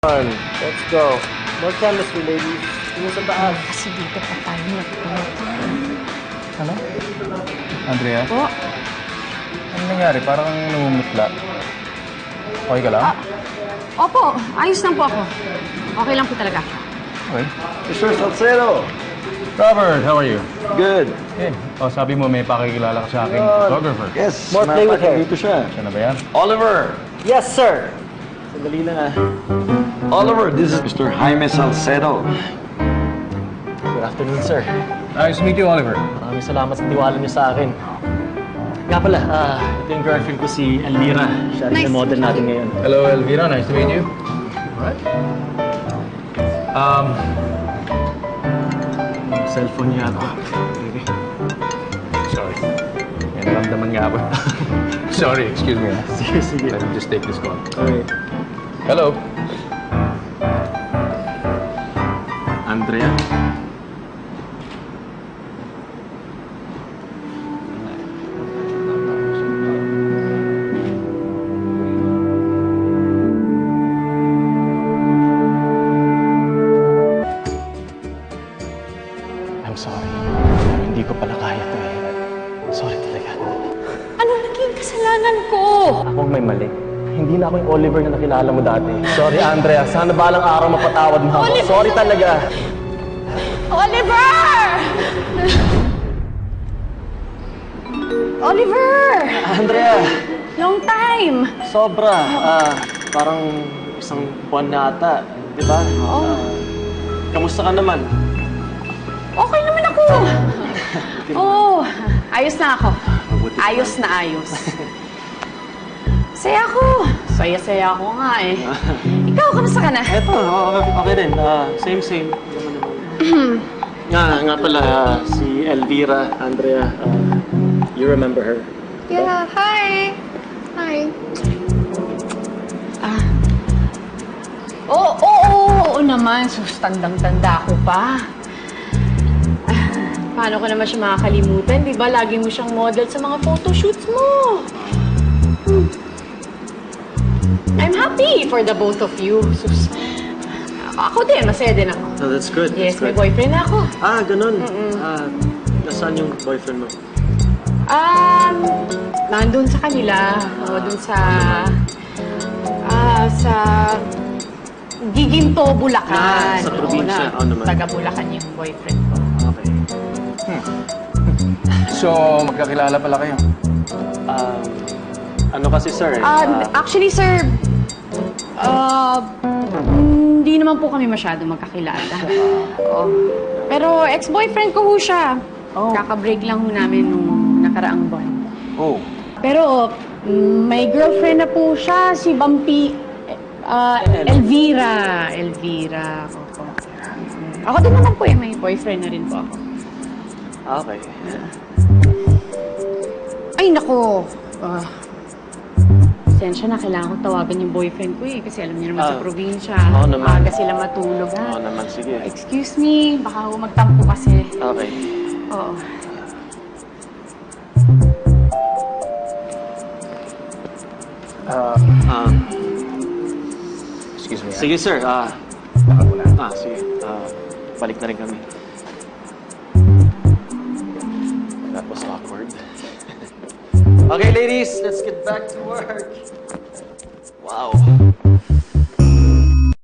Let's go. More chemistry, ladies. Tingin sa taas. Kasi dito pa tayo nagpunta. Ano? Andrea? Po? Ano nangyari? Parang namumutla. Okay ka lang? Opo, ayos lang po ako. Okay lang po talaga. Okay. Mr. Salcedo. Robert, how are you? Good. Eh, sabi mo may pakikilala ka sa aking photographer. Yes. More play with her. Dito siya. Siya na ba yan? Oliver. Yes, sir. Sandali lang ah. Oliver, this is Mr. Jaime Salcedo. Good afternoon, sir. Nice to meet you, Oliver. Maraming salamat sa tiwala niyo sa akin. Nga pala, ito yung girlfriend ko si Elvira. Siya rin Nice yung model natin ngayon. Hello, Elvira. Nice to meet you. Alright. Cellphone niya ako. Okay. Sorry. May naramdaman nga ako. Sorry, excuse me. Sige, sige. Let me just take this call. Okay. Hello. Andrea? I'm sorry. Hindi ko pala kaya to eh. Sorry talaga. Ano naging kasalanan ko? Akong may mali. Hindi na ako yung Oliver na nakilala mo dati. Sorry, Andrea. Sana balang araw mapatawad mo ako. Oliver! Sorry talaga. Oliver! Oliver! Andrea, Long time! sobra. Parang isang buwan na ata. Di ba? Oo. Kamusta ka naman? Okay naman ako. Oo, ayos na ako. Mabuti ka. Ayos na ayos. Saya ako. Saya-saya ako nga eh. Ikaw, kamusta ka na? Eto, okay din. Same. Naman naman. Nga pala, si Elvira, Andrea. You remember her? Yeah, hi. Hi. Oo naman. Sus, tandang-tanda ko pa. Paano ko naman siya makakalimutan? Di ba lagi mo siyang model sa mga photoshoots mo? I'm happy for the both of you. Sus, ako din, masaya din ako. So that's good. Yes, that's may good. boyfriend na ako. Ganun. Nasaan yung boyfriend mo? Nandun sa kanila. O, dun sa Giginto, Bulacan. Sa probinsya. Oo, naman. Taga Bulacan yung boyfriend ko. Okay. So, magkakilala pala kayo. Ano kasi, sir? Actually, sir, hindi naman po kami masyado magkakilala. Oo. Pero ex-boyfriend ko ho siya. Oh. Kaka-break lang ho namin nung nakaraang buwan. Oh. Pero may girlfriend na po siya, si Elvira. Opo. Ako din naman po may boyfriend na rin po ako. Okay. Ay, nako. Pasensya na, kailangan kong tawagan yung boyfriend ko eh. Kasi alam niyo naman sa probinsya. Oo naman. Maaga sila matulog, ha? Oo naman, sige. Excuse me, baka ako magtampo kasi. Okay. Oo. Excuse me. Sige, sir. Baka muna. Sige. Balik na rin kami. That was awkward. Okay, ladies, let's get back to work. Wow.